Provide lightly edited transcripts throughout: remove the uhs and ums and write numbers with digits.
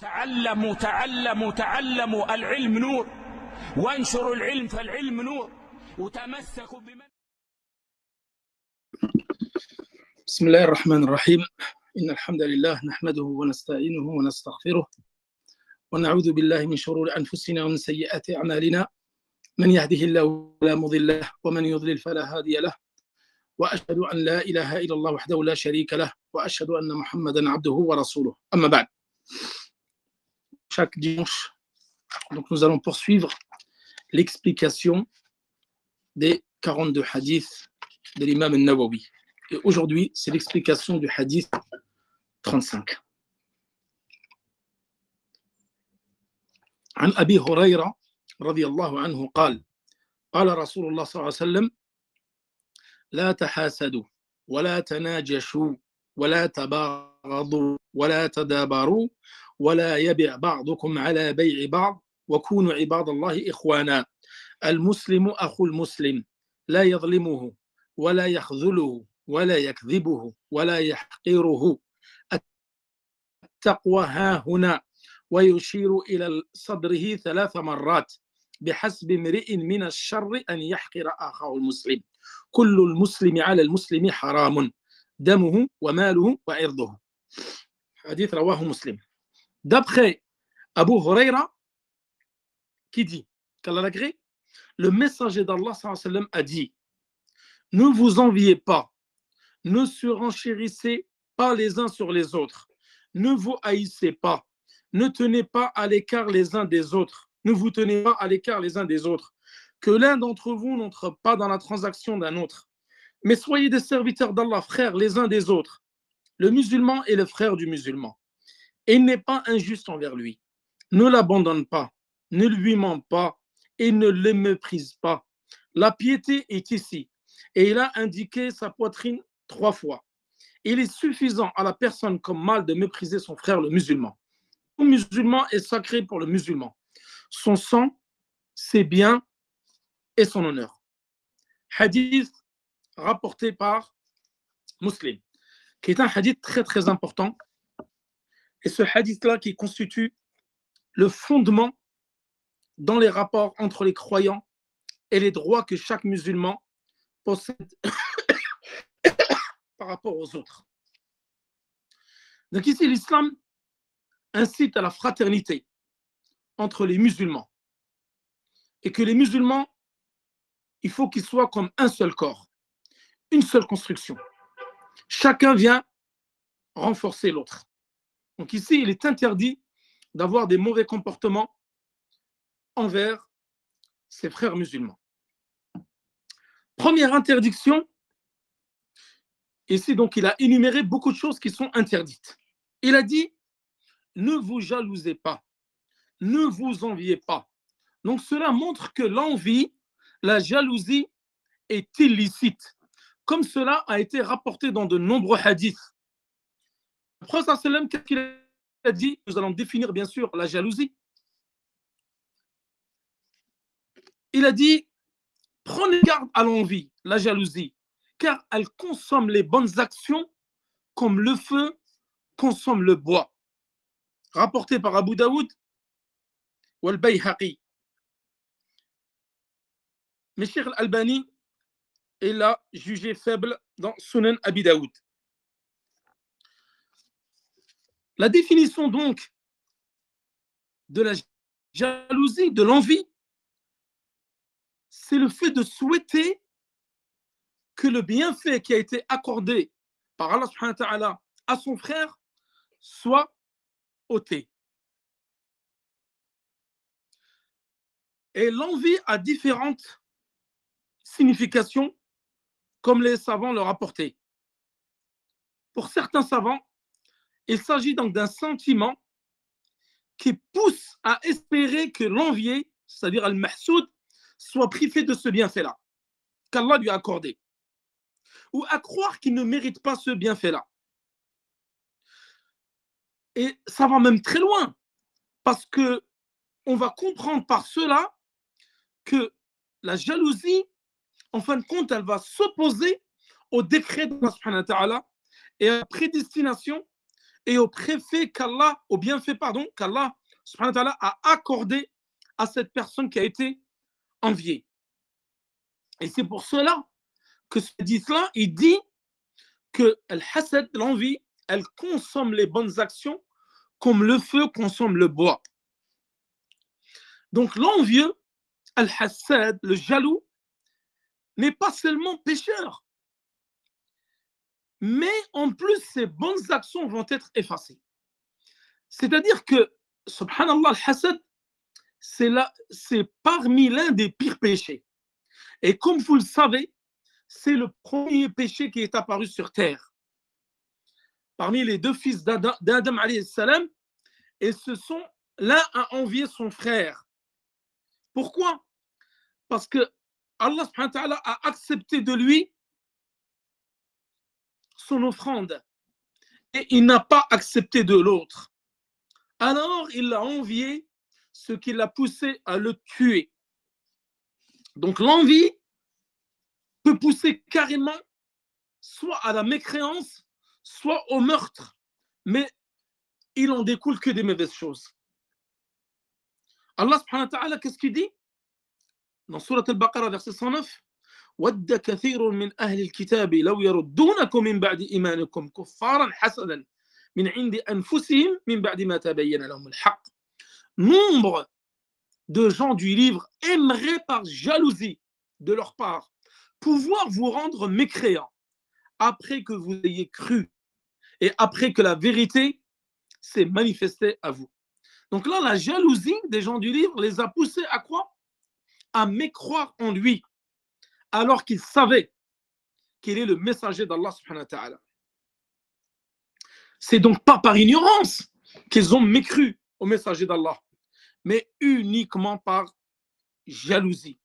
تعلموا العلم نور وانشروا العلم فالعلم نور وتمسكوا بمن. بسم الله الرحمن الرحيم. إن الحمد لله نحمده ونستعينه ونستغفره ونعوذ بالله من شرور أنفسنا ومن سيئات أعمالنا. من يهده الله فلا مضل له ومن يضلل فلا هادي له وأشهد أن لا إله إلا الله وحده لا شريك له وأشهد أن محمدا عبده ورسوله. أما بعد. Chaque dimanche, donc nous allons poursuivre l'explication des 42 hadiths de l'imam al-Nawawi. Et aujourd'hui, c'est l'explication du hadith 35. عن أبي هريرة رضي الله عنه قال قال رسول الله صلى الله عليه وسلم لا تحاسدوا ولا تناجشوا ولا تباغضوا ولا تدابروا ولا يبع بعضكم على بيع بعض وكونوا عباد الله إخوانا المسلم أخو المسلم لا يظلمه ولا يخذله ولا يكذبه ولا يحقره التقوى ها هنا ويشير إلى صدره 3 مرات بحسب امرئ من الشر أن يحقر أخاه المسلم كل المسلم على المسلم حرام دمه وماله وعرضه. Hadith rawahu Muslim. D'après Abu Huraira, qui dit qu'Allah l'agrée, le messager d'Allah sallallahu alayhi wa sallam a dit: ne vous enviez pas, ne surenchérissez pas les uns sur les autres, ne vous haïssez pas, ne tenez pas à l'écart les uns des autres, ne vous tenez pas à l'écart les uns des autres, que l'un d'entre vous n'entre pas dans la transaction d'un autre, mais soyez des serviteurs d'Allah, frères les uns des autres. Le musulman est le frère du musulman et il n'est pas injuste envers lui. Ne l'abandonne pas, ne lui ment pas et ne le méprise pas. La piété est ici et il a indiqué sa poitrine 3 fois. Il est suffisant à la personne comme mal de mépriser son frère le musulman. Le musulman est sacré pour le musulman. Son sang, ses biens et son honneur. Hadith rapporté par Muslim, qui est un hadith très très important. Et ce hadith-là qui constitue le fondement dans les rapports entre les croyants et les droits que chaque musulman possède par rapport aux autres. Donc ici, l'islam incite à la fraternité entre les musulmans. Et que les musulmans, il faut qu'ils soient comme un seul corps, une seule construction. Chacun vient renforcer l'autre. Donc ici, il est interdit d'avoir des mauvais comportements envers ses frères musulmans. Première interdiction, ici donc il a énuméré beaucoup de choses qui sont interdites. Il a dit, ne vous jalousez pas, ne vous enviez pas. Donc cela montre que l'envie, la jalousie est illicite, comme cela a été rapporté dans de nombreux hadiths. Le prophète sallam, qu'est-ce qu'il a dit? Nous allons définir bien sûr la jalousie. Il a dit, prenez garde à l'envie, la jalousie, car elle consomme les bonnes actions comme le feu consomme le bois. Rapporté par Abu Daoud ou Al-Bayhaqi. Mais Cheikh Al-Albani est là jugé faible dans Sunan Abi Daoud. La définition donc de la jalousie, de l'envie, c'est le fait de souhaiter que le bienfait qui a été accordé par Allah subhanahu wa ta'ala à son frère soit ôté. Et l'envie a différentes significations, comme les savants le rapportaient. Pour certains savants, il s'agit donc d'un sentiment qui pousse à espérer que l'envié, c'est-à-dire al-mahsoud, soit privé de ce bienfait-là, qu'Allah lui a accordé, ou à croire qu'il ne mérite pas ce bienfait-là. Et ça va même très loin, parce que on va comprendre par cela que la jalousie, en fin de compte, elle va s'opposer au décret de Allah subhanahu wa ta'ala et à la prédestination et au bienfait, qu'Allah subhanahu wa ta'ala a accordé à cette personne qui a été enviée. Et c'est pour cela que ce hadith-là, il dit que al-hasad, l'envie, elle consomme les bonnes actions comme le feu consomme le bois. Donc l'envieux, al-hassad, le jaloux, n'est pas seulement pécheur, mais en plus ses bonnes actions vont être effacées. C'est-à-dire que, subhanallah, al-hasad, c'est parmi l'un des pires péchés. Et comme vous le savez, c'est le premier péché qui est apparu sur terre. Parmi les deux fils d'Adam, alayhi salam, et l'un a envié son frère. Pourquoi? Parce que Allah subhanahu wa ta'ala a accepté de lui son offrande et il n'a pas accepté de l'autre. Alors il l'a envié, ce qui l'a poussé à le tuer. Donc l'envie peut pousser carrément soit à la mécréance, soit au meurtre, mais il en découle que des mauvaises choses. Allah subhanahu wa ta'ala, qu'est-ce qu'il dit dans Surat al-Baqarah, verset 109? وَدَّ كَثِيرٌ مِّنْ أَهْلِ الْكِتَابِ لَوْ يَرُدُّونَكُم مِّن بَعْدِ إِيمَانِكُمْ كُفَّارًا حَسَدًا مِّنْ عِندِ أَنفُسِهِم مِّن بَعْدِ مَا تَبَيَّنَ لَهُمُ الْحَقُّ. Nombre de gens du livre aimeraient par jalousie de leur part pouvoir vous rendre mécréants après que vous ayez cru et après que la vérité s'est manifestée à vous. Donc là, la jalousie des gens du livre les a poussés à quoi? À mécroire en lui, alors qu'ils savaient qu'il est le messager d'Allah subhanahu wa ta'ala. C'est donc pas par ignorance qu'ils ont mécru au messager d'Allah, mais uniquement par jalousie.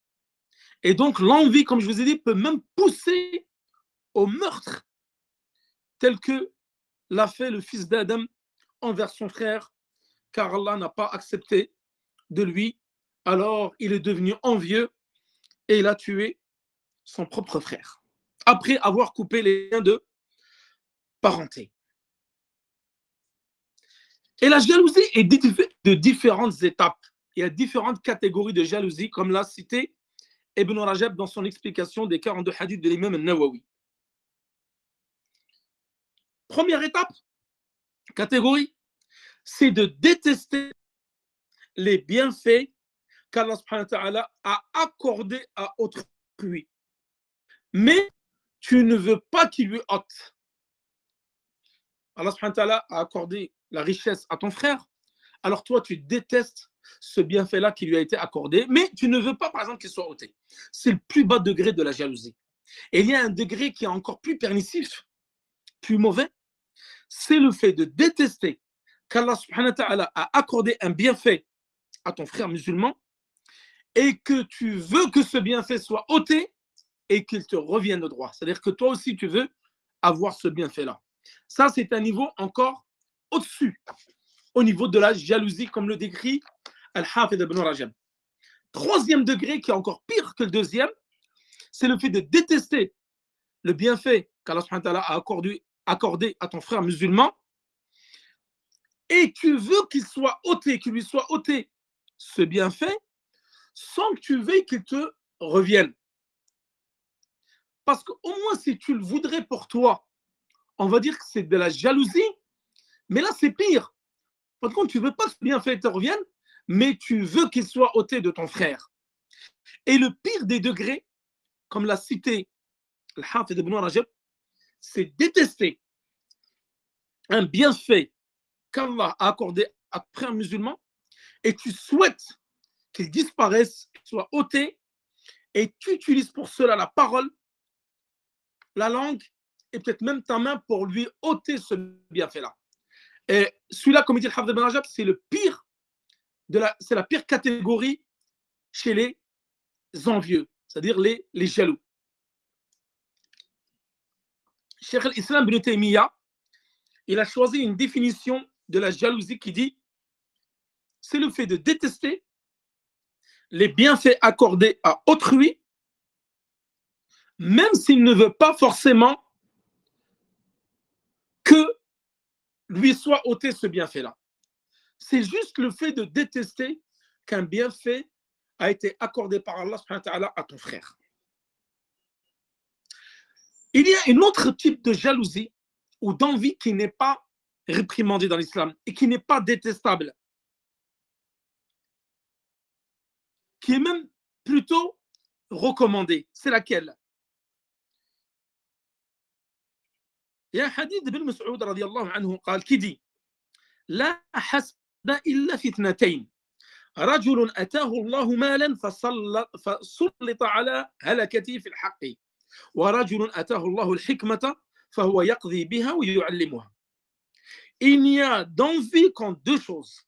Et donc l'envie, comme je vous ai dit, peut même pousser au meurtre, tel que l'a fait le fils d'Adam envers son frère, car Allah n'a pas accepté de lui. Alors il est devenu envieux et il a tué son propre frère, après avoir coupé les liens de parenté. Et la jalousie est de différentes étapes. Il y a différentes catégories de jalousie, comme l'a cité Ibn Rajab dans son explication des 42 hadiths de l'imam al-Nawawi. Première étape, catégorie, c'est de détester les bienfaits qu'Allah subhanahu wa ta'ala a accordés à autrui. Mais tu ne veux pas qu'il lui ôte. Allah subhanahu wa ta'ala a accordé la richesse à ton frère, alors toi tu détestes ce bienfait-là qui lui a été accordé, mais tu ne veux pas par exemple qu'il soit ôté. C'est le plus bas degré de la jalousie. Et il y a un degré qui est encore plus pernicieux, plus mauvais, c'est le fait de détester qu'Allah subhanahu wa ta'ala a accordé un bienfait à ton frère musulman et que tu veux que ce bienfait soit ôté et qu'il te revienne de droit. C'est-à-dire que toi aussi tu veux avoir ce bienfait-là. Ça, c'est un niveau encore au-dessus, au niveau de la jalousie, comme le décrit Al-Hafid ibn Rajab. Troisième degré, qui est encore pire que le deuxième, c'est le fait de détester le bienfait qu'Allah subhanahu wa ta'ala a accordé à ton frère musulman et tu veux qu'il soit ôté, qu'il lui soit ôté ce bienfait sans que tu veuilles qu'il te revienne. Parce qu'au moins, si tu le voudrais pour toi, on va dire que c'est de la jalousie, mais là, c'est pire. Par contre, tu ne veux pas que ce bienfait te revienne, mais tu veux qu'il soit ôté de ton frère. Et le pire des degrés, comme l'a cité Al-Hafid ibn Rajab, c'est détester un bienfait qu'Allah a accordé à ton frère musulman et tu souhaites qu'il disparaisse, qu'il soit ôté, et tu utilises pour cela la parole, la langue et peut-être même ta main pour lui ôter ce bienfait-là. Et celui-là, comme dit Al-Hafid ibn Rajab, c'est le pire, c'est la pire catégorie chez les envieux, c'est-à-dire les jaloux. Cheikh al-Islam ibn Taymiyyah, il a choisi une définition de la jalousie qui dit c'est le fait de détester les bienfaits accordés à autrui, même s'il ne veut pas forcément que lui soit ôté ce bienfait-là. C'est juste le fait de détester qu'un bienfait a été accordé par Allah subhanahu wa ta'ala à ton frère. Il y a un autre type de jalousie ou d'envie qui n'est pas réprimandée dans l'islam et qui n'est pas détestable, qui est même plutôt recommandée. C'est laquelle? Il y a un hadith de Ibn Mas'ud radiyallahu anhu qui dit لا حسد إلا في اثنتين رجل أتاه الله مالا فسلط على هلكته في الحق ورجل أتاه الله الحكمة فهو يقضي بها ويعلمها. Il n'y a d'envie qu'en deux choses,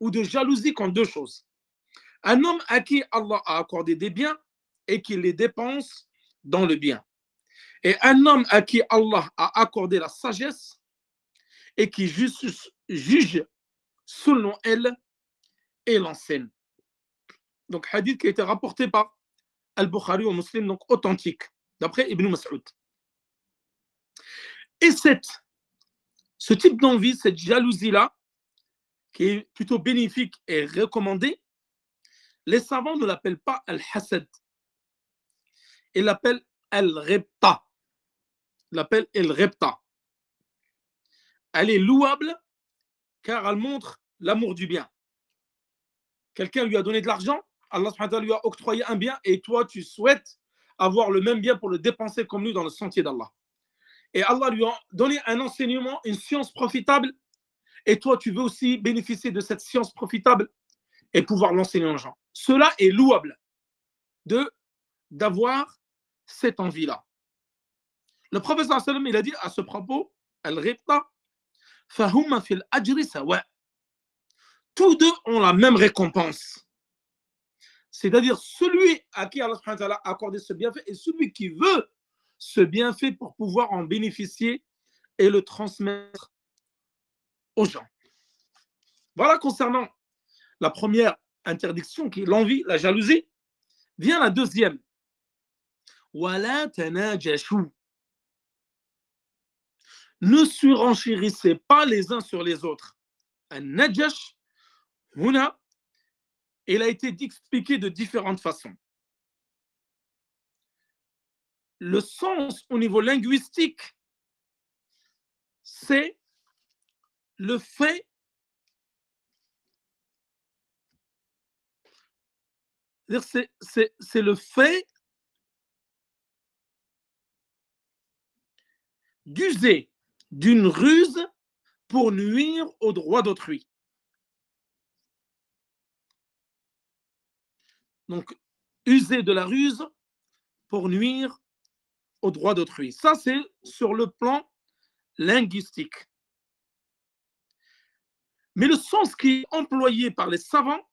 ou de jalousie qu'en deux choses. Un homme à qui Allah a accordé des biens et qui les dépense dans le bien. Et un homme à qui Allah a accordé la sagesse et qui juge selon elle et l'enseigne. Donc, hadith qui a été rapporté par Al-Bukhari ou Muslim, donc authentique, d'après Ibn Mas'ud. Et ce type d'envie, cette jalousie-là, qui est plutôt bénéfique et recommandée, les savants ne l'appellent pas Al-Hasad. Ils l'appellent Al-Ghibta. Ils l'appellent Al-Ghibta. Elle est louable car elle montre l'amour du bien. Quelqu'un lui a donné de l'argent, Allah subhanahu wa ta'ala lui a octroyé un bien et toi tu souhaites avoir le même bien pour le dépenser comme lui dans le sentier d'Allah. Et Allah lui a donné un enseignement, une science profitable et toi tu veux aussi bénéficier de cette science profitable et pouvoir l'enseigner aux gens. Cela est louable d'avoir cette envie-là. Le prophète sallallahu alayhi wa sallam, il a dit à ce propos, Al-Ghibta, Fahumma fil ajri sawa. Tous deux ont la même récompense. C'est-à-dire celui à qui Allah subhanahu wa ta'ala a accordé ce bienfait et celui qui veut ce bienfait pour pouvoir en bénéficier et le transmettre aux gens. Voilà concernant la première interdiction qui est l'envie, la jalousie. Vient la deuxième. Wala tanajashu. Ne surenchérissez pas les uns sur les autres. Un najash, huna, il a été expliqué de différentes façons. Le sens au niveau linguistique, c'est le fait c'est le fait d'user d'une ruse pour nuire aux droits d'autrui. Donc, user de la ruse pour nuire aux droits d'autrui. Ça, c'est sur le plan linguistique. Mais le sens qui est employé par les savants,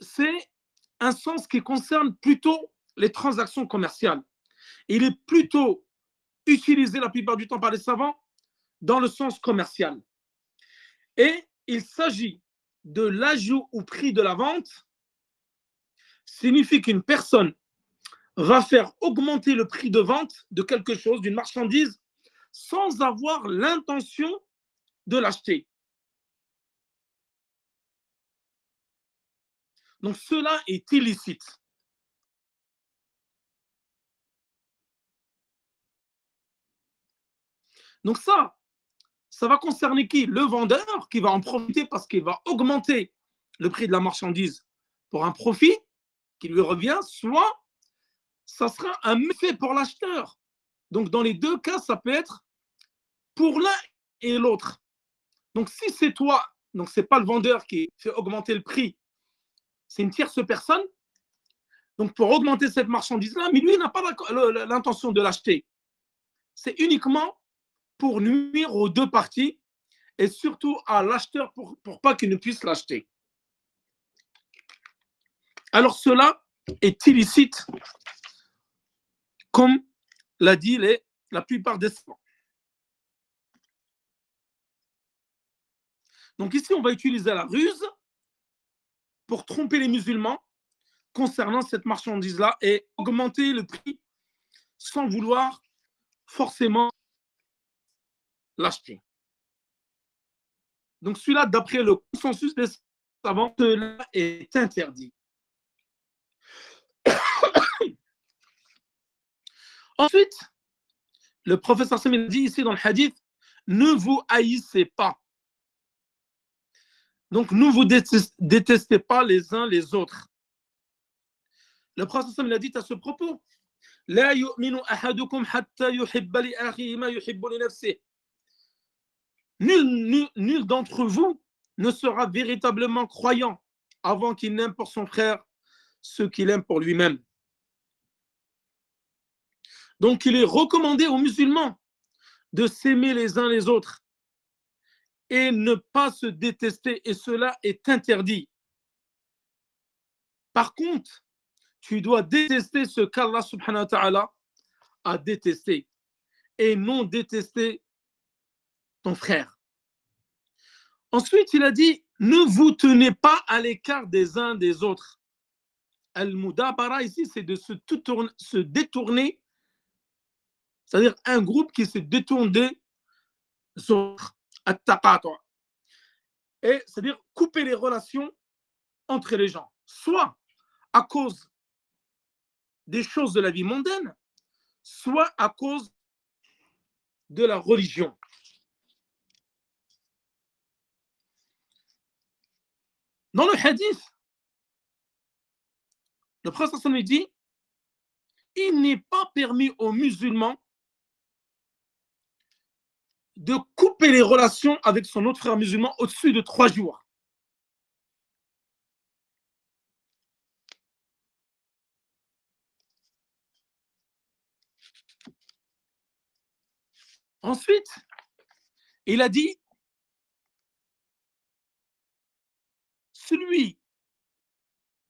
c'est un sens qui concerne plutôt les transactions commerciales. Il est plutôt utilisé la plupart du temps par les savants dans le sens commercial. Et il s'agit de l'ajout au prix de la vente, signifie qu'une personne va faire augmenter le prix de vente de quelque chose, d'une marchandise, sans avoir l'intention de l'acheter. Donc cela est illicite. Donc ça va concerner qui? Le vendeur qui va en profiter parce qu'il va augmenter le prix de la marchandise pour un profit qui lui revient, soit ça sera un méfait pour l'acheteur. Donc dans les deux cas, ça peut être pour l'un et l'autre. Donc si c'est toi, donc c'est pas le vendeur qui fait augmenter le prix, c'est une tierce personne, donc pour augmenter cette marchandise-là, mais lui, il n'a pas l'intention de l'acheter. C'est uniquement pour nuire aux deux parties et surtout à l'acheteur pour pas qu'il ne puisse l'acheter. Alors cela est illicite, comme l'a dit la plupart des savants. Donc ici, on va utiliser la ruse pour tromper les musulmans concernant cette marchandise-là et augmenter le prix sans vouloir forcément lâcheté. Donc celui-là, d'après le consensus des savants, cela est interdit. Ensuite, le professeur Samir dit ici dans le hadith, ne vous haïssez pas. Donc, ne vous détestez pas les uns les autres. Le prophète Samir a dit à ce propos, La yu'minu ahadukum hatta yuhibba li akhihi ma yuhibbu li nafsihi. Nul d'entre vous ne sera véritablement croyant avant qu'il n'aime pour son frère ce qu'il aime pour lui-même. Donc, il est recommandé aux musulmans de s'aimer les uns les autres et ne pas se détester, et cela est interdit. Par contre, tu dois détester ce qu'Allah subhanahu wa ta'ala a détesté et non détester ton frère. Ensuite, il a dit, ne vous tenez pas à l'écart des uns des autres. Al-Mudabara ici, c'est de se détourner, c'est-à-dire un groupe qui se détourne des autres. Et c'est-à-dire couper les relations entre les gens, soit à cause des choses de la vie mondaine, soit à cause de la religion. Dans le hadith, le prophète sallallahu alayhi wa sallam dit, il n'est pas permis aux musulmans de couper les relations avec son autre frère musulman au-dessus de 3 jours. Ensuite, il a dit, celui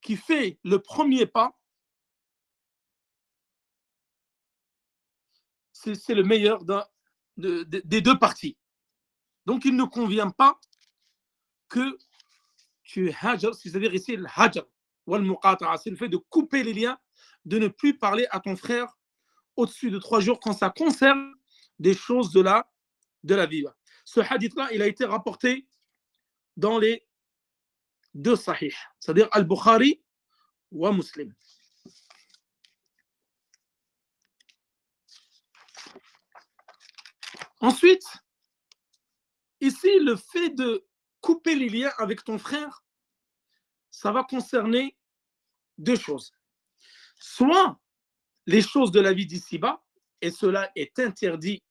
qui fait le premier pas, c'est le meilleur des deux parties. Donc, il ne convient pas que tu hajar, c'est-à-dire ici le hajar, ou al-muqata'a, c'est le fait de couper les liens, de ne plus parler à ton frère au-dessus de 3 jours quand ça concerne des choses de la vie. Ce hadith-là, il a été rapporté dans les 2 sahih, c'est-à-dire Al-Bukhari ou Muslim. Ensuite, ici, le fait de couper les liens avec ton frère, ça va concerner 2 choses. Soit les choses de la vie d'ici-bas, et cela est interdit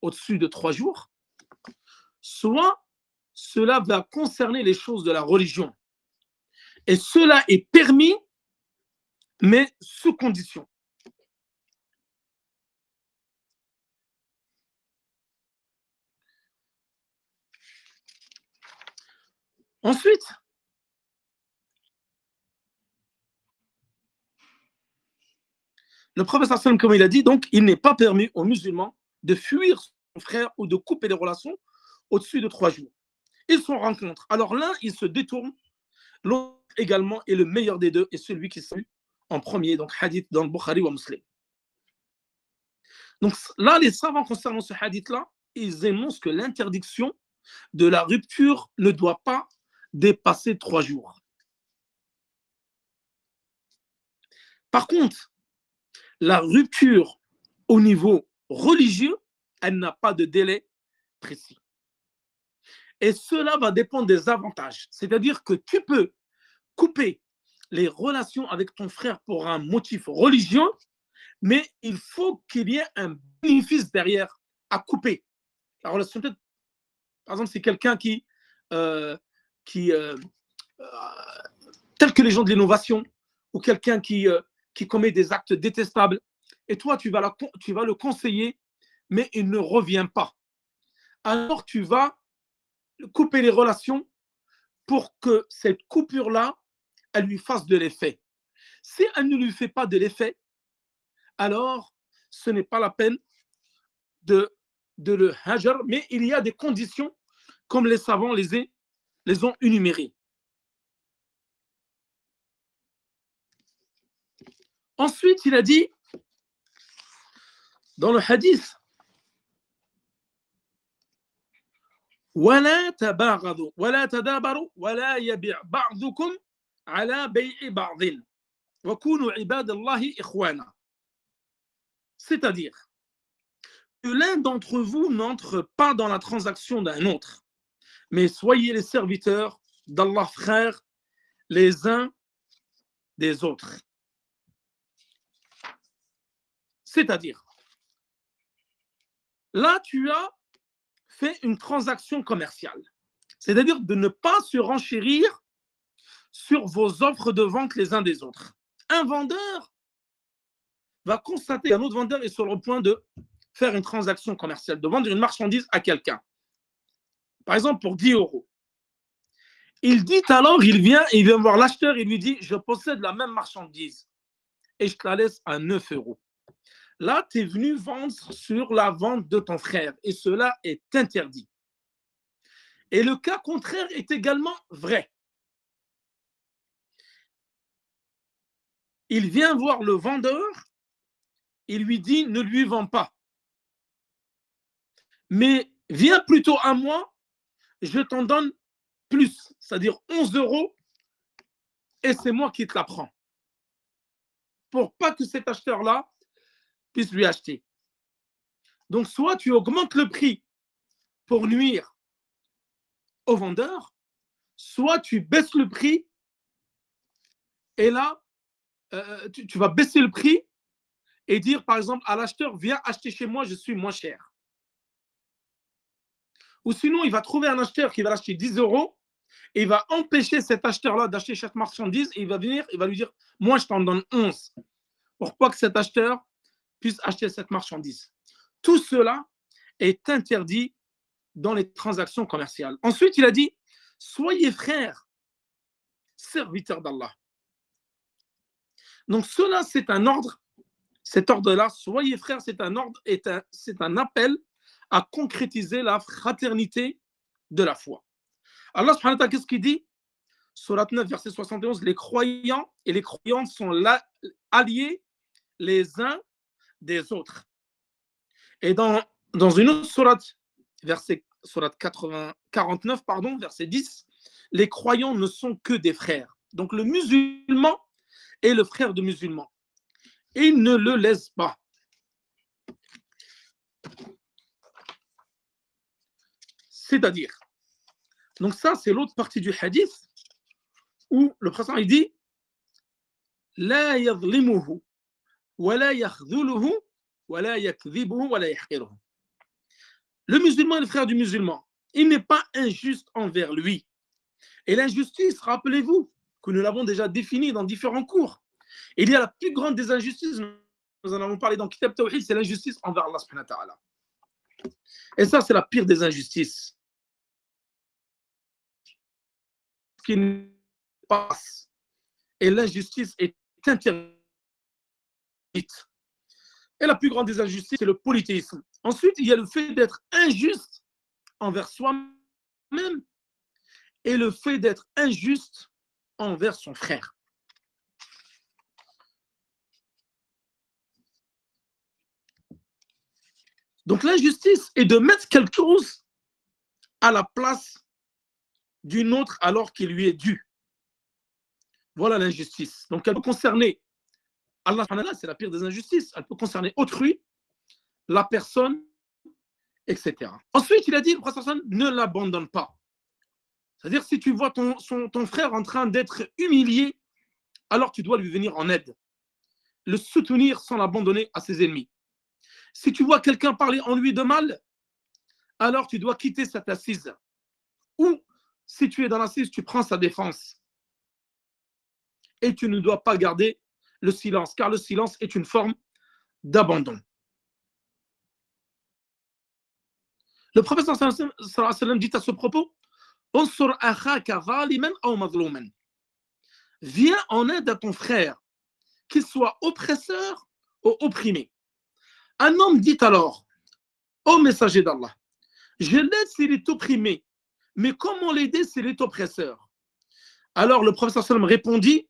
au-dessus de 3 jours, soit cela va concerner les choses de la religion. Et cela est permis, mais sous condition. Ensuite, le prophète sallam, comme il a dit, donc il n'est pas permis aux musulmans de fuir son frère ou de couper les relations au-dessus de 3 jours. Ils se rencontrent. Alors l'un, il se détourne, l'autre également est le meilleur des deux et celui qui s'est en premier, donc hadith dans le Bukhari ou Muslim. Donc là, les savants concernant ce hadith-là, ils énoncent que l'interdiction de la rupture ne doit pas dépasser 3 jours. Par contre, la rupture au niveau religieux, elle n'a pas de délai précis. Et cela va dépendre des avantages. C'est-à-dire que tu peux couper les relations avec ton frère pour un motif religieux, mais il faut qu'il y ait un bénéfice derrière à couper. La relation, peut-être, par exemple, c'est quelqu'un tel que les gens de l'innovation, ou quelqu'un qui commet des actes détestables, et toi, tu vas le conseiller, mais il ne revient pas. Alors, tu vas couper les relations pour que cette coupure-là, elle lui fasse de l'effet. Si elle ne lui fait pas de l'effet, alors ce n'est pas la peine de le hajar, mais il y a des conditions, comme les savants les ont énumérées. Ensuite, il a dit, dans le hadith, ولا تباغضوا ولا تدابروا ولا يبيع بعضكم على بيع بعض وكونوا عباد الله إخوانا. C'est-à-dire que l'un d'entre vous n'entre pas dans la transaction d'un autre, mais soyez les serviteurs d'Allah, frères, les uns des autres. C'est-à-dire, là, tu as fait une transaction commerciale. C'est-à-dire de ne pas se renchérir sur vos offres de vente les uns des autres. Un vendeur va constater qu'un autre vendeur est sur le point de faire une transaction commerciale, de vendre une marchandise à quelqu'un. Par exemple, pour 10 euros. Il dit alors, il vient voir l'acheteur, il lui dit, je possède la même marchandise et je te la laisse à 9 euros. Là, tu es venu vendre sur la vente de ton frère et cela est interdit. Et le cas contraire est également vrai. Il vient voir le vendeur, il lui dit, ne lui vends pas. Mais viens plutôt à moi, je t'en donne plus, c'est-à-dire 11 euros, et c'est moi qui te la prends. Pour pas que cet acheteur-là puisse lui acheter. Donc, soit tu augmentes le prix pour nuire au vendeur, soit tu baisses le prix, et là, tu vas baisser le prix et dire, par exemple, à l'acheteur, viens acheter chez moi, je suis moins cher. Ou sinon, il va trouver un acheteur qui va l'acheter 10 euros et il va empêcher cet acheteur-là d'acheter cette marchandise et il va venir, il va lui dire, moi, je t'en donne 11. Pourquoi que cet acheteur puisse acheter cette marchandise? Tout cela est interdit dans les transactions commerciales. Ensuite, il a dit, soyez frères, serviteurs d'Allah. Donc, cela, c'est un ordre. Cet ordre-là, soyez frères, c'est un ordre, c'est un appel à concrétiser la fraternité de la foi. Allah subhanahu wa ta'ala, qu'est-ce qu'il dit? Surat 9, verset 71, les croyants et les croyantes sont là, alliés les uns des autres. Et dans une autre sourate, surat 49, pardon, verset 10, les croyants ne sont que des frères. Donc le musulman est le frère de musulman. Et il ne le laisse pas. C'est-à-dire, donc ça c'est l'autre partie du hadith où le prophète il dit la yadhlimuhu wa la yakhdhuluhu wa la yakdhibuhu wa la yahqiruhu. Le musulman est le frère du musulman. Il n'est pas injuste envers lui. Et l'injustice, rappelez-vous que nous l'avons déjà défini dans différents cours. Il y a la plus grande des injustices, nous en avons parlé dans Kitab Tawhid, c'est l'injustice envers Allah subhanahu wa ta'ala. Et ça, c'est la pire des injustices. Ce qui passe. Et l'injustice est interdite. Et la plus grande des injustices, c'est le polythéisme. Ensuite, il y a le fait d'être injuste envers soi-même et le fait d'être injuste envers son frère. Donc l'injustice est de mettre quelque chose à la place d'une autre alors qu'il lui est dû. Voilà l'injustice. Donc elle peut concerner Allah, c'est la pire des injustices. Elle peut concerner autrui, la personne, etc. Ensuite, il a dit, le prophète ne l'abandonne pas. C'est-à-dire, si tu vois ton frère en train d'être humilié, alors tu dois lui venir en aide. Le soutenir sans l'abandonner à ses ennemis. Si tu vois quelqu'un parler en lui de mal, alors tu dois quitter cette assise. Ou, si tu es dans l'assise, tu prends sa défense. Et tu ne dois pas garder le silence, car le silence est une forme d'abandon. Le prophète sallallahu alayhi wa sallam dit à ce propos, viens en aide à ton frère, qu'il soit oppresseur ou opprimé. Un homme dit alors, ô messager d'Allah, je l'aide s'il est opprimé, mais comment l'aider s'il est oppresseur? Alors le prophète sallallahu alayhi wa sallam répondit,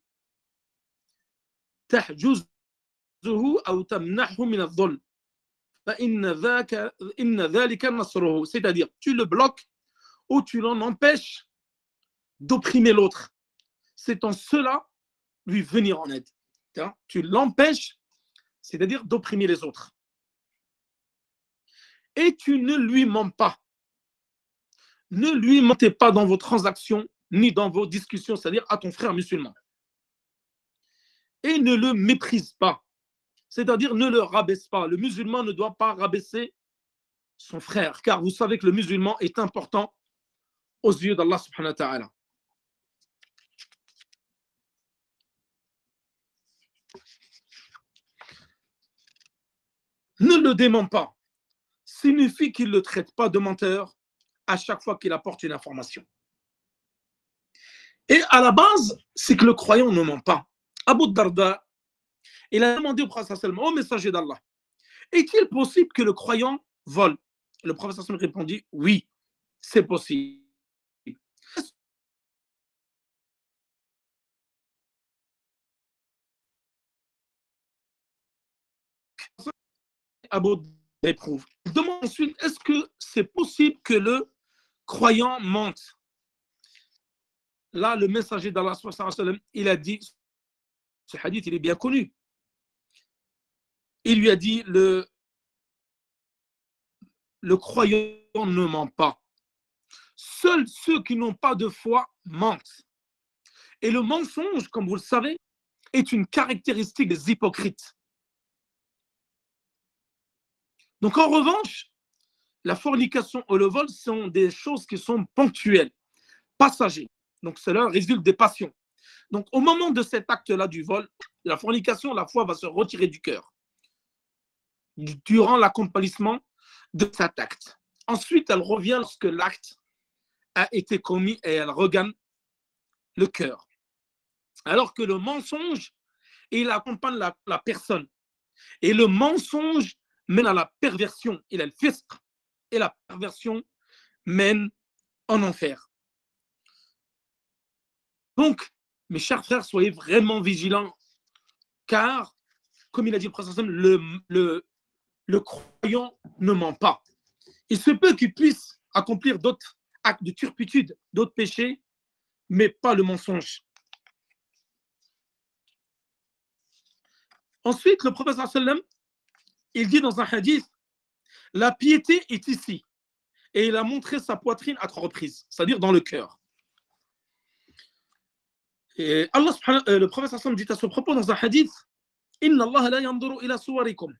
تحجزه أو تمنحه من الظلم فإن ذلك نصره, c'est-à-dire tu le bloques ou tu l'en empêches d'opprimer l'autre. C'est en cela lui venir en aide. Tu l'empêches, c'est-à-dire d'opprimer les autres. Et tu ne lui mens pas. Ne lui mentez pas dans vos transactions ni dans vos discussions, c'est-à-dire à ton frère musulman. Et ne le méprise pas, c'est-à-dire ne le rabaisse pas. Le musulman ne doit pas rabaisser son frère, car vous savez que le musulman est important aux yeux d'Allah subhanahu wa ta'ala. Ne le dément pas, signifie qu'il ne le traite pas de menteur à chaque fois qu'il apporte une information. Et à la base, c'est que le croyant ne ment pas. Abu Darda, il a demandé au prophète sallallahu alayhi wa sallam, au messager d'Allah, est-il possible que le croyant vole? Le prophète sallallahu alayhi wa sallam répondit, oui, c'est possible. Abu éprouve. Il demande ensuite, est-ce que c'est possible que le croyant mente? Là, le messager d'Allah, il a dit, ce hadith, il est bien connu. Il lui a dit, le croyant ne ment pas. Seuls ceux qui n'ont pas de foi mentent. Et le mensonge, comme vous le savez, est une caractéristique des hypocrites. Donc en revanche, la fornication ou le vol sont des choses qui sont ponctuelles, passagères. Donc cela résulte des passions. Donc au moment de cet acte-là du vol, la fornication, la foi va se retirer du cœur durant l'accomplissement de cet acte. Ensuite, elle revient lorsque l'acte a été commis et elle regagne le cœur. Alors que le mensonge, il accompagne la personne. Et le mensonge mène à la perversion. Il est le fisc. Et la perversion mène en enfer. Donc, mes chers frères, soyez vraiment vigilants, car, comme il a dit le prophète, le croyant ne ment pas. Il se peut qu'il puisse accomplir d'autres actes de turpitude, d'autres péchés, mais pas le mensonge. Ensuite, le prophète sallam, il dit dans un hadith, la piété est ici. Et il a montré sa poitrine à 3 reprises, c'est-à-dire dans le cœur. Et Allah, le prophète sallam dit à ce propos dans un hadith, Inna Allah la yanduru ila suwarikum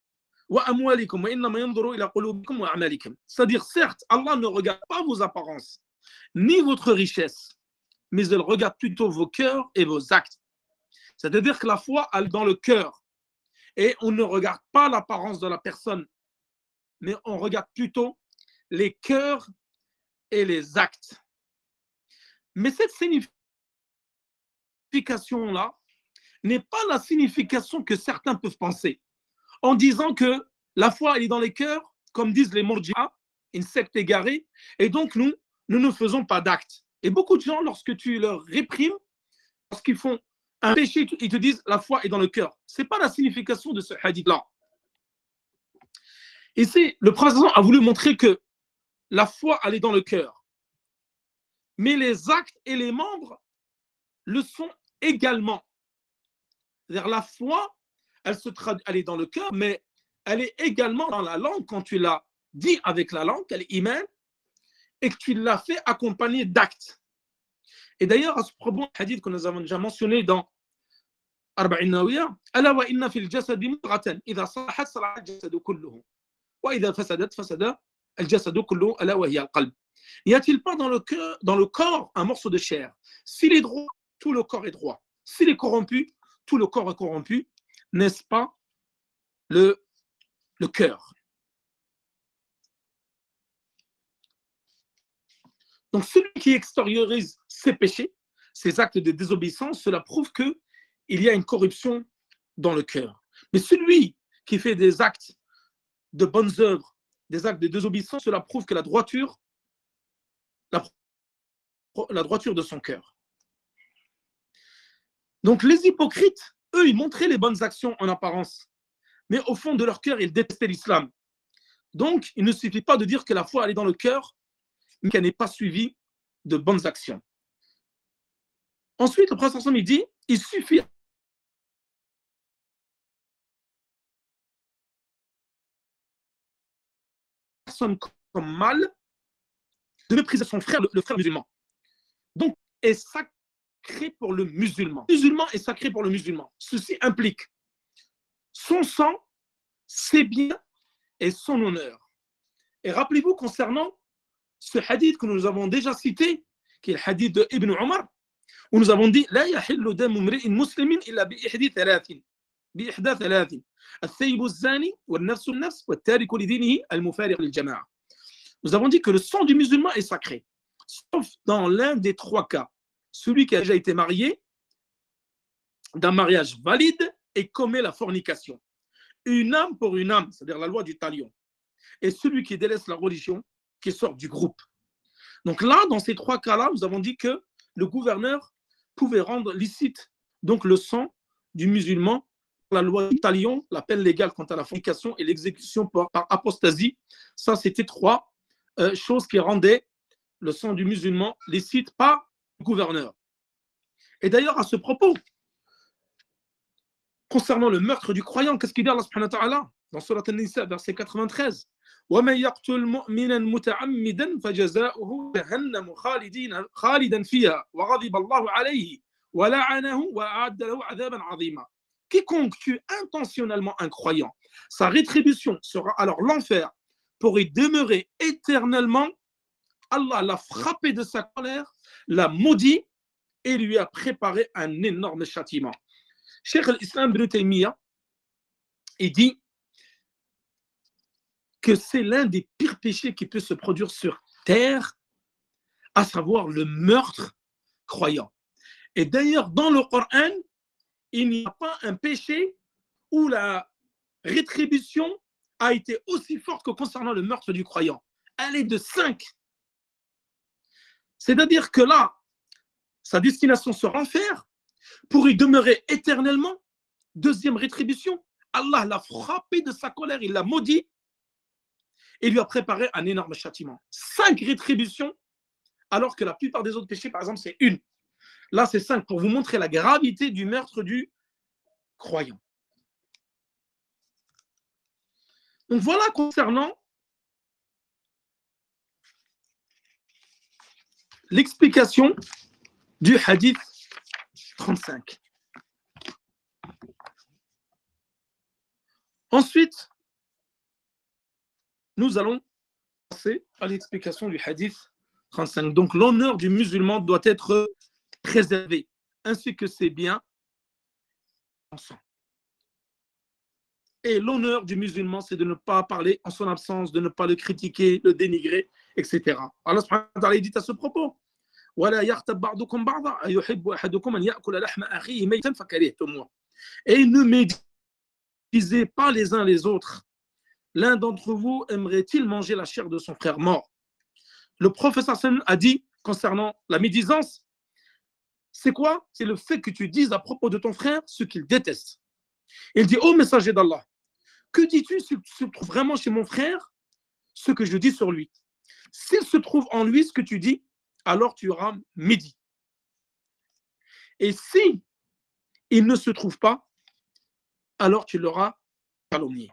wa amwalikum wa innama yanduru ila qulubikum wa a'malikum. C'est-à-dire, certes, Allah ne regarde pas vos apparences, ni votre richesse, mais il regarde plutôt vos cœurs et vos actes. C'est-à-dire que la foi, elle est dans le cœur. Et on ne regarde pas l'apparence de la personne, mais on regarde plutôt les cœurs et les actes. Mais cette signification-là n'est pas la signification que certains peuvent penser, en disant que la foi, elle est dans les cœurs, comme disent les Murji'a, une secte égarée, et donc nous ne faisons pas d'actes. Et beaucoup de gens, lorsque tu leur réprimes, lorsqu'ils font un péché, ils te disent la foi est dans le cœur. Ce n'est pas la signification de ce hadith-là. Et c'est le prophète a voulu montrer que la foi, elle est dans le cœur. Mais les actes et les membres le sont également. C'est-à-dire la foi, elle est dans le cœur, mais elle est également dans la langue quand tu l'as dit avec la langue, elle est iman, et que tu l'as fait accompagner d'actes. Et d'ailleurs, à ce propos, un hadith que nous avons déjà mentionné dans Arba'in Nawiyya, Ala wa inna fil jasadi mudghatan, idha salahat salaha al-jasadu kulluhu, wa idha fasadat fasada al-jasadu kulluhu, ala wa hiya al-qalb. N'y a-t-il pas dans le corps un morceau de chair? S'il est droit, tout le corps est droit. S'il est corrompu, tout le corps est corrompu. N'est-ce pas le cœur? Donc, celui qui extériorise ses péchés, ses actes de désobéissance, cela prouve qu'il y a une corruption dans le cœur. Mais celui qui fait des actes de bonnes œuvres, des actes de désobéissance, cela prouve que la droiture de son cœur. Donc, les hypocrites, eux, ils montraient les bonnes actions en apparence, mais au fond de leur cœur, ils détestaient l'islam. Donc, il ne suffit pas de dire que la foi, elle est dans le cœur, mais qu'elle n'est pas suivie de bonnes actions. Ensuite, le prophète sallallahu alayhi wa sallam, il dit, il suffit personne comme mal de mépriser son frère, le frère musulman. Donc, est sacré pour le musulman. Le musulman est sacré pour le musulman. Ceci implique son sang, ses biens et son honneur. Et rappelez-vous, concernant ce hadith que nous avons déjà cité, qui est le hadith de Ibn Omar, où nous avons dit لا يحل دم امرئ مسلم إلا بإحدى ثلاث الثيب الزاني والنفس النفس والتارك لدينه المفارق للجماعة. Nous avons dit que le sang du musulman est sacré, sauf dans l'un des trois cas. Celui qui a déjà été marié d'un mariage valide et commet la fornication. Une âme pour une âme, c'est-à-dire la loi du talion. Et celui qui délaisse la religion, qui sort du groupe. Donc là, dans ces trois cas-là, nous avons dit que le gouverneur pouvait rendre licite donc le sang du musulman, la loi du talion, la peine légale quant à la fornication et l'exécution par apostasie. Ça, c'était trois choses qui rendaient le sang du musulman licite par le gouverneur. Et d'ailleurs, à ce propos, concernant le meurtre du croyant, qu'est-ce qu'il dit Allah subhanahu wa ta'ala dans Surat An-Nisa, verset 93? وَمَنْ يَقْتُلْ مُؤْمِنًا مُتَعَمِّدًا فَجَزَاؤُهُ جَهَنَّمُ خَالِدًا فِيهَا وَغَضِبَ اللَّهُ عَلَيْهِ وَلَعَنَهُ وَأَعَدَّ لَهُ عَذَابًا عَظِيمًا. Quiconque tue intentionnellement un croyant, sa rétribution sera alors l'enfer pour y demeurer éternellement. Allah l'a frappé de sa colère, l'a maudit et lui a préparé un énorme châtiment. Cheikh al-Islam Ibn Taymiyyah, il dit que c'est l'un des pires péchés qui peut se produire sur terre, à savoir le meurtre croyant. Et d'ailleurs, dans le Coran, il n'y a pas un péché où la rétribution a été aussi forte que concernant le meurtre du croyant. Elle est de 5. C'est-à-dire que là, sa destination sera l'enfer pour y demeurer éternellement. Deuxième rétribution, Allah l'a frappé de sa colère, il l'a maudit et lui a préparé un énorme châtiment. 5 rétributions, alors que la plupart des autres péchés, par exemple, c'est 1. Là, c'est 5 pour vous montrer la gravité du meurtre du croyant. Donc voilà concernant l'explication du hadith 35. Ensuite, nous allons passer à l'explication du hadith 35. Donc l'honneur du musulman doit être préservé, ainsi que ses biens. Et l'honneur du musulman, c'est de ne pas parler en son absence, de ne pas le critiquer, le dénigrer, etc. Allah subhanahu wa ta'ala dit à ce propos, et ne médisez pas les uns les autres. L'un d'entre vous aimerait-il manger la chair de son frère mort? Le prophète a dit concernant la médisance, c'est quoi? C'est le fait que tu dises à propos de ton frère ce qu'il déteste. Il dit, ô messager d'Allah, que dis-tu s'il se trouve vraiment chez mon frère ce que je dis sur lui? S'il se trouve en lui ce que tu dis, alors tu auras médit. Et si il ne se trouve pas, alors tu l'auras calomnié.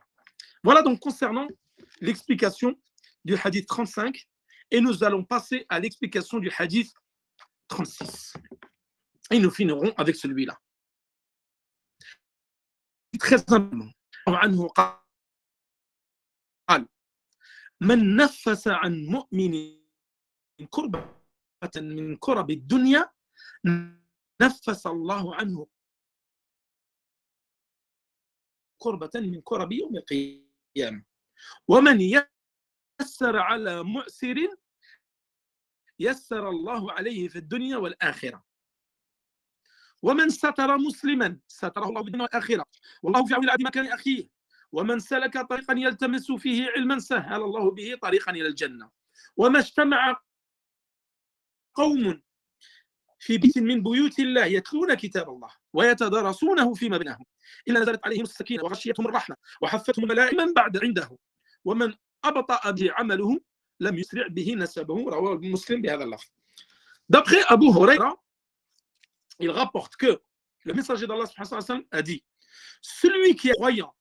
Voilà donc concernant l'explication du hadith 35 et nous allons passer à l'explication du hadith 36. Et nous finirons avec celui-là. Très simplement. من نفس عن مؤمن كربة من كرب الدنيا نفس الله عنه كربة من كرب يوم القيامة ومن يسر على مؤسر يسر الله عليه في الدنيا والآخرة ومن ستر مسلما ستره الله في الدنيا والآخرة والله في عون العبد ما كان أخيه ومن سلك طريقا يلتمس فيه علما سهل الله به طريقا إلى الجنة وما اجتمع قوم في بيت من بيوت الله يتلون كتاب الله ويتدارسونه فيما بينهم إلا نزلت عليهم السكينة وغشيتهم الرحمة وحفتهم الملائكة من بعد عنده ومن أبطأ به عمله لم يسرع به نسبه رواه مسلم بهذا اللفظ. D'après Abu Huraira, il rapporte que le messager d'Allah a dit celui qui est croyant,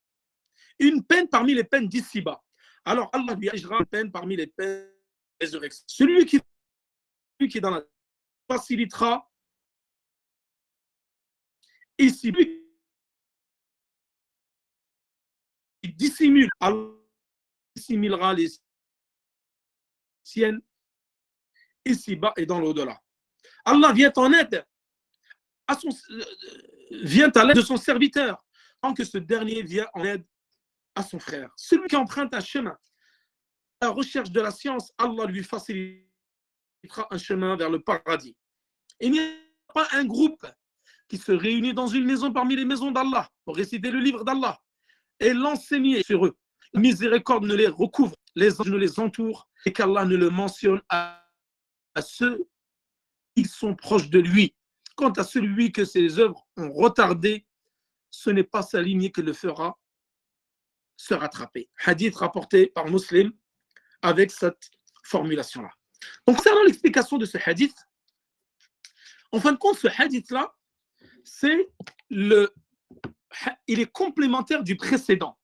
une peine parmi les peines d'ici-bas, alors Allah lui allégera une peine parmi les peines de résurrection. Celui qui est dans la facilitera ici, il dissimule, Allah dissimulera les siennes ici-bas et dans l'au-delà. Allah vient en aide vient à l'aide de son serviteur, tant que ce dernier vient en aide à son frère. Celui qui emprunte un chemin à la recherche de la science, Allah lui facilitera un chemin vers le paradis. Il n'y a pas un groupe qui se réunit dans une maison parmi les maisons d'Allah pour réciter le livre d'Allah et l'enseigner sur eux. La miséricorde ne les recouvre, les anges ne les entourent et qu'Allah ne le mentionne à ceux qui sont proches de lui. Quant à celui que ses œuvres ont retardé, ce n'est pas sa lignée qui le fera se rattraper. Hadith rapporté par Muslim avec cette formulation-là. Donc, concernant l'explication de ce hadith, en fin de compte, ce hadith-là, il est complémentaire du précédent.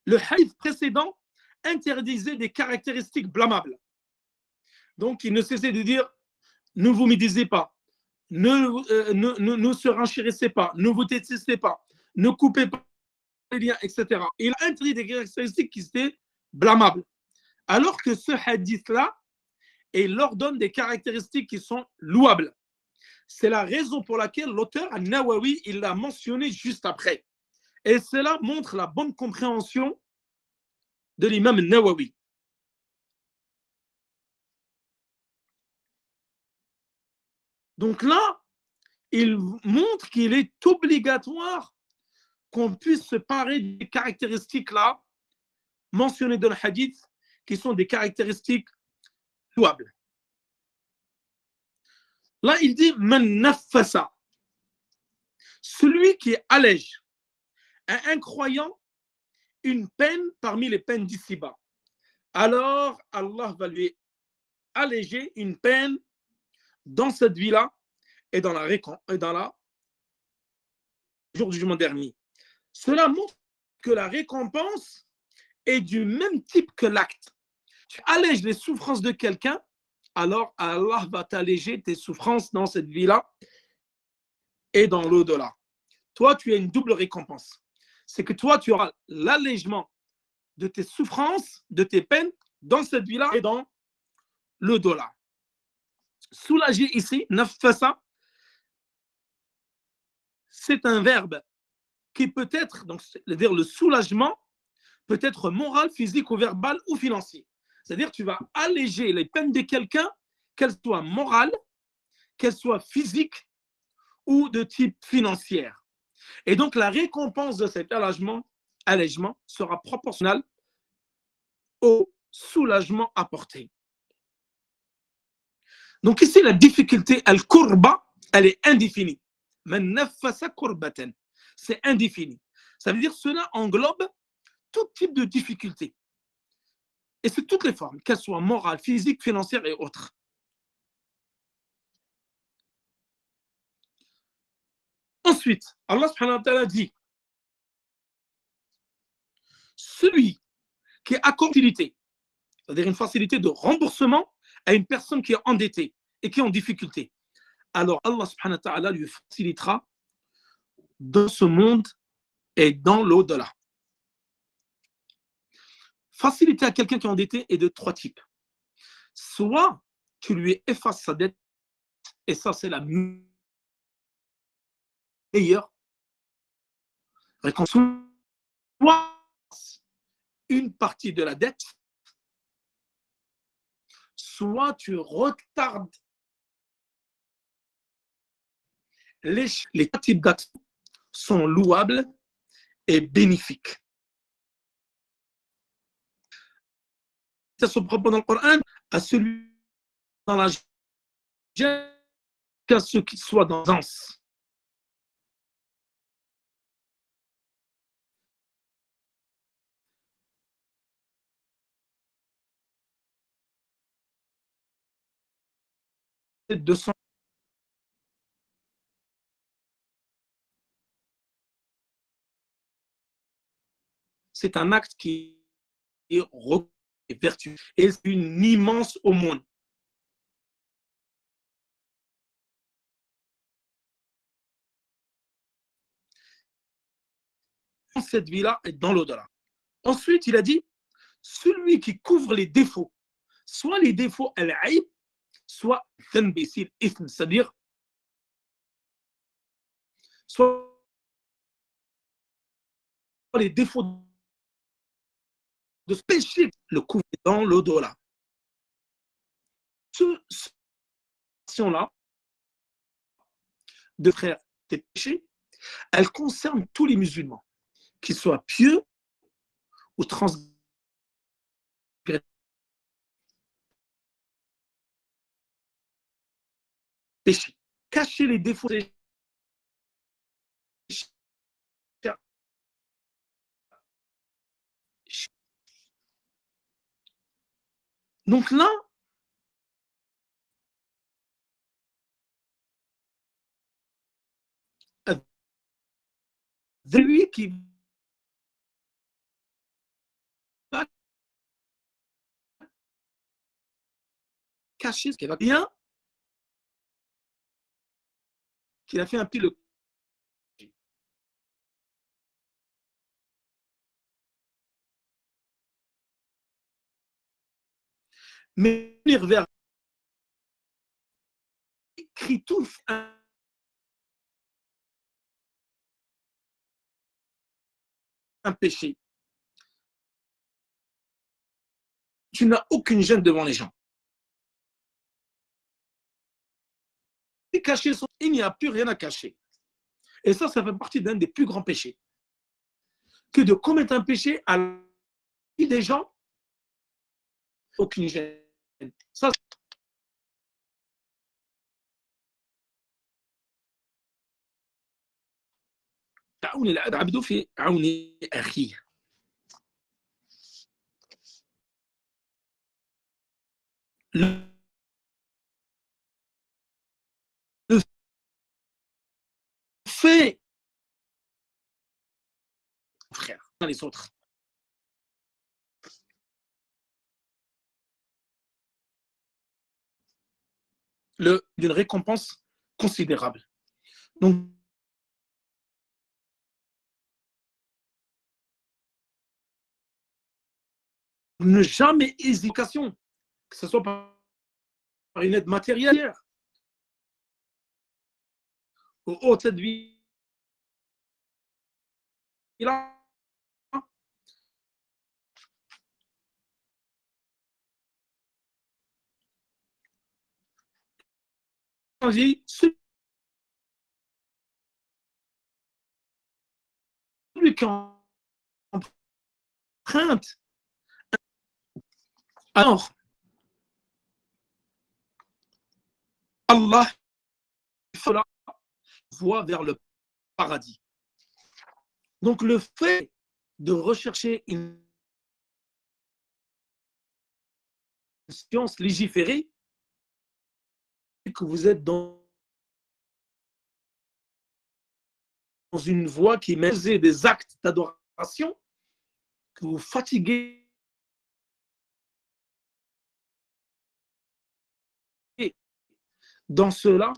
Le hadith précédent interdisait des caractéristiques blâmables. Donc, il ne cessait de dire ne vous médisez pas, ne se renchérissez pas, ne vous détestez pas, ne coupez pas les liens, etc. Il a interdit des caractéristiques qui étaient blâmables. Alors que ce hadith-là, il leur donne des caractéristiques qui sont louables. C'est la raison pour laquelle l'auteur An-Nawawi, il l'a mentionné juste après. Et cela montre la bonne compréhension de l'imam An-Nawawi. Donc là, il montre qu'il est obligatoire qu'on puisse se parer des caractéristiques-là mentionnées dans le hadith, qui sont des caractéristiques louables. Là, il dit man naffasa, celui qui allège à un croyant une peine parmi les peines d'ici-bas. Alors, Allah va lui alléger une peine dans cette vie-là et dans la jour du jugement dernier. Cela montre que la récompense est du même type que l'acte. Tu allèges les souffrances de quelqu'un, alors Allah va t'alléger tes souffrances dans cette vie-là et dans l'au-delà. Toi, tu as une double récompense. C'est que toi, tu auras l'allègement de tes souffrances, de tes peines dans cette vie-là et dans l'au-delà. Soulager ici, nafasa, c'est un verbe qui peut être, donc, c'est-à-dire le soulagement peut être moral, physique ou verbal ou financier. C'est-à-dire que tu vas alléger les peines de quelqu'un, qu'elles soient morales, qu'elles soient physiques ou de type financier. Et donc la récompense de cet allègement sera proportionnelle au soulagement apporté. Donc ici, la difficulté, al-kurba, elle est indéfinie. C'est indéfini. Ça veut dire que cela englobe tout type de difficulté. Et c'est toutes les formes, qu'elles soient morales, physiques, financières et autres. Ensuite, Allah subhanahu wa ta'ala dit celui qui accorde une facilité, c'est-à-dire une facilité de remboursement à une personne qui est endettée et qui est en difficulté, alors Allah subhanahu wa ta'ala lui facilitera dans ce monde et dans l'au-delà. Faciliter à quelqu'un qui est endetté est de trois types. Soit tu lui effaces sa dette, et ça c'est la meilleure récompense. Soit une partie de la dette, soit tu retardes les trois types d'actions sont louables et bénéfiques. Ça se propose dans le Coran à celui dans la qu'à ceux qui soient dans l'anse. 200. C'est un acte qui est vertueux et c'est une immense aumône. Cette vie-là est dans l'au-delà. Ensuite, il a dit, celui qui couvre les défauts, soit les défauts al-aïb, soit c'est-à-dire soit les défauts de ce péché, le couvre dans l'au-delà. Cette action-là, de frère des péchés, elle concerne tous les musulmans, qu'ils soient pieux ou transgressifs. Péché. Cacher les défauts des péchés. Donc là, celui qui va cacher ce qui va bien, qu'il a fait un pile. Mais venir vers écrit tout un péché. Tu n'as aucune gêne devant les gens. Cacher son... Il n'y a plus rien à cacher. Et ça fait partie d'un des plus grands péchés. Que de commettre un péché à la vie des gens, aucune gêne. Ça, le fait, frère, dans les autres. D'une récompense considérable. Donc, ne jamais hésitation, que ce soit par une aide matérielle ou autre de vie. Celui qui emprunte, alors Allah voit vers le paradis. Donc le fait de rechercher une science légiférée, que vous êtes dans une voie qui met des actes d'adoration, que vous fatiguez dans cela,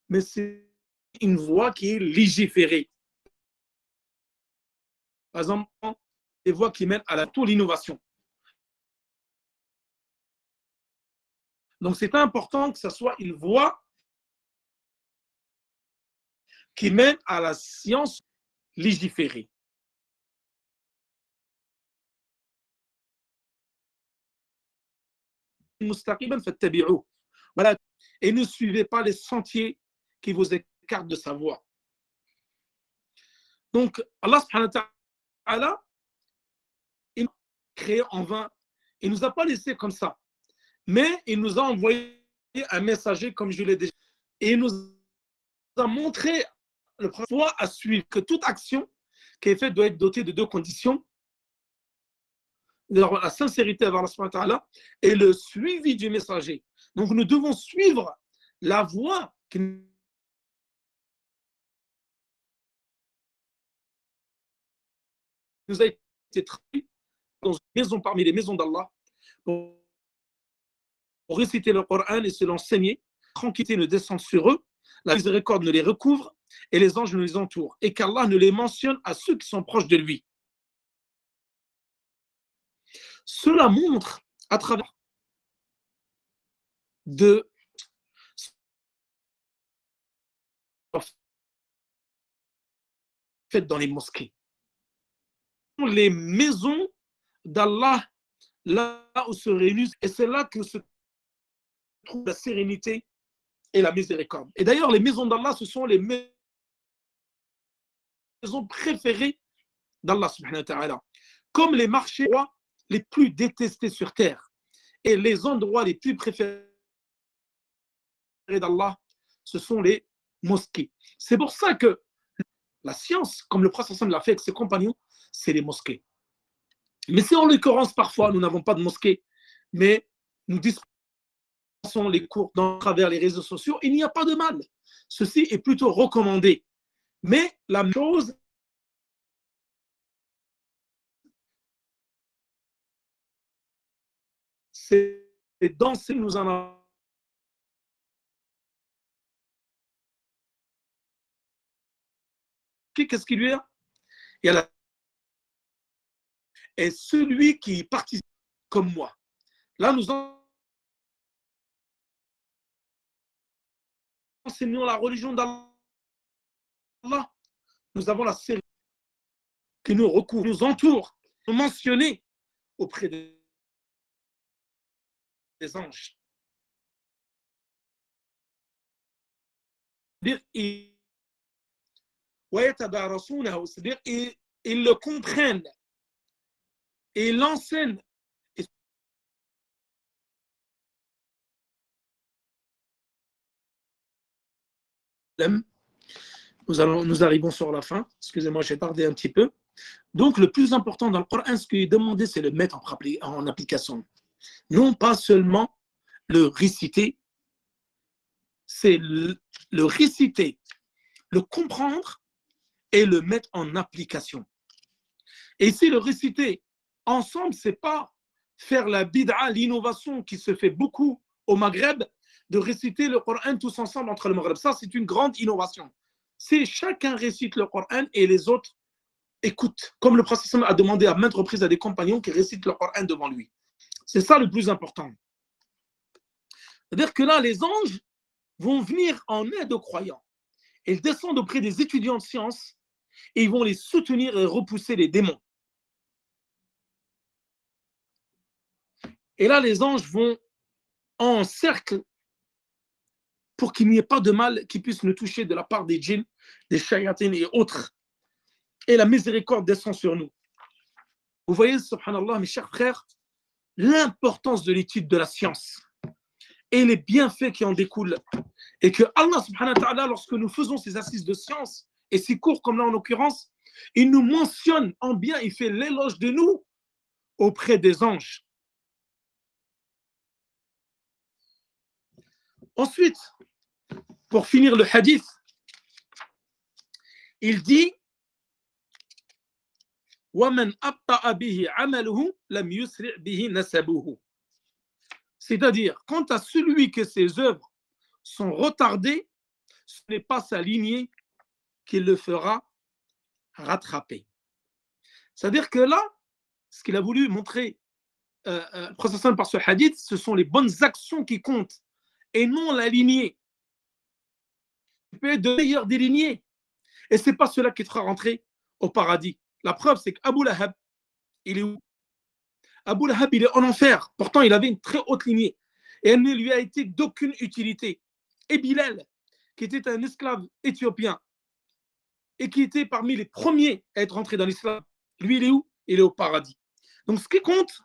mais c'est une voie qui est légiférée. Par exemple, des voies qui mènent à toute l'innovation. Donc c'est important que ce soit une voie qui mène à la science légiférée. Voilà. Et ne suivez pas les sentiers qui vous écartent de sa voie. Donc, Allah subhanahu wa ta'ala, il nous a créé en vain. Il ne nous a pas laissé comme ça. Mais il nous a envoyé un messager, comme je l'ai déjà dit. Et il nous a montré le principe à suivre, que toute action qui est faite doit être dotée de deux conditions. la sincérité vers Allah et le suivi du messager. Donc nous devons suivre la voie qui nous a été traduite dans une maison parmi les maisons d'Allah pour réciter le Coran et se l'enseigner. Tranquillité ne descend sur eux, la miséricorde ne les recouvre et les anges ne les entourent, et qu'Allah ne les mentionne à ceux qui sont proches de lui. Cela montre à travers de faites dans les mosquées. Les maisons d'Allah, là où se réunissent, et c'est là que se trouve la sérénité et la miséricorde. Et d'ailleurs, les maisons d'Allah, ce sont les maisons préférées d'Allah subhanahu wa ta'ala, comme les marchés les plus détestés sur terre. Et les endroits les plus préférés d'Allah, ce sont les mosquées. C'est pour ça que la science, comme le prophète l'a fait avec ses compagnons, c'est les mosquées. Mais c'est en l'occurrence, parfois, nous n'avons pas de mosquée, mais nous dispensons les cours à travers les réseaux sociaux, il n'y a pas de mal. Ceci est plutôt recommandé. Mais la même chose, c'est danser, nous en avons. Qu'est-ce qu'il lui a? Il y a et celui qui participe comme moi. Là, nous enseignons la religion d'Allah. Nous avons la série qui nous recouvre, nous entoure, nous mentionner auprès des anges. C'est-à-dire, ils le comprennent et l'enseignent. Nous arrivons sur la fin. Excusez-moi, j'ai tardé un petit peu. Donc, le plus important dans le Coran, ce qui est demandé, c'est le mettre en application. Non pas seulement le réciter, c'est le réciter, le comprendre et le mettre en application. Et ici, le réciter ensemble, ce n'est pas faire la bid'a, l'innovation qui se fait beaucoup au Maghreb, de réciter le Coran tous ensemble entre le Maghreb. Ça, c'est une grande innovation. C'est chacun récite le Coran et les autres écoutent, comme le prophète a demandé à maintes reprises à des compagnons qui récitent le Coran devant lui. C'est ça le plus important. C'est-à-dire que là, les anges vont venir en aide aux croyants. Ils descendent auprès des étudiants de sciences et ils vont les soutenir et repousser les démons. Et là, les anges vont en cercle pour qu'il n'y ait pas de mal qui puisse nous toucher de la part des djinns, des shayatines et autres. Et la miséricorde descend sur nous. Vous voyez, subhanallah, mes chers frères, l'importance de l'étude de la science et les bienfaits qui en découlent. Et que Allah, subhanahu wa ta'ala, lorsque nous faisons ces assises de science, et ces cours comme là en l'occurrence, il nous mentionne en bien, il fait l'éloge de nous auprès des anges. Ensuite, pour finir le hadith, il dit وَمَنْ أَبْطَأَ بِهِ عَمَلُهُ لَمْ يُسْرِعْ بِهِ نَسَبُهُ. C'est-à-dire, quant à celui que ses œuvres sont retardées, ce n'est pas sa lignée qui le fera rattraper. C'est-à-dire que là, ce qu'il a voulu montrer par ce hadith, ce sont les bonnes actions qui comptent et non la lignée. Tu peux être de meilleur des lignées et ce n'est pas cela qui te fera rentrer au paradis. La preuve, c'est qu'Abu Lahab, il est où? Abu Lahab, il est en enfer. Pourtant, il avait une très haute lignée et elle ne lui a été d'aucune utilité. Et Bilal, qui était un esclave éthiopien et qui était parmi les premiers à être rentré dans l'islam, lui, il est où? Il est au paradis. Donc, ce qui compte,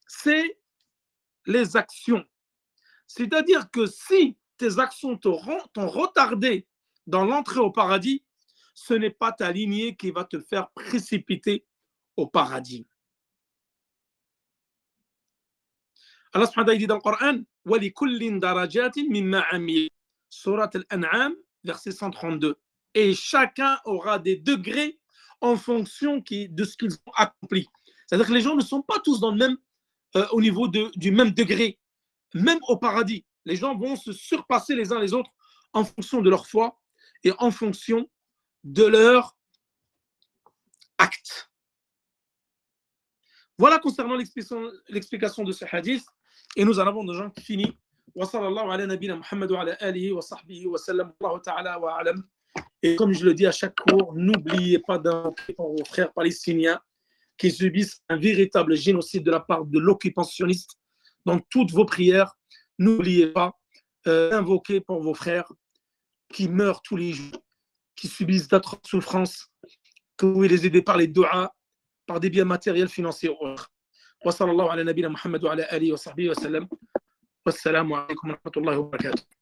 c'est les actions. C'est-à-dire que si tes actions t'ont retardé dans l'entrée au paradis, ce n'est pas ta lignée qui va te faire précipiter au paradis. Allah subhanahu wa ta'ala dit dans le Coran وَلِكُلٍّ دَرَجَاتٍ مِمَّا عَمِلَ. Sourate Al-An'am, verset 132. Et chacun aura des degrés en fonction de ce qu'ils ont accompli. C'est-à-dire que les gens ne sont pas tous dans le même, au niveau du même degré. Même au paradis, les gens vont se surpasser les uns les autres en fonction de leur foi et en fonction de leur acte. Voilà concernant l'explication de ce hadith. Et nous en avons déjà fini. Wa sallallahu ala nabina Muhammad wa ala alihi wa sahbihi wa sallam. Allahu ta'ala wa alam. Et comme je le dis à chaque cours, n'oubliez pas d'invoquer pour vos frères palestiniens qui subissent un véritable génocide de la part de l'occupationniste. Dans toutes vos prières, n'oubliez pas d'invoquer pour vos frères qui meurent tous les jours, qui subissent d'atroces souffrances, que vous pouvez les aider par les du'a, par des biens matériels, financiers ou autres. Wa sallallahu ala nabina Muhammad wa ala alihi wa sahbihi wa sallam. Wassalamu alaikum wa rahmatullahi wa barakatuh.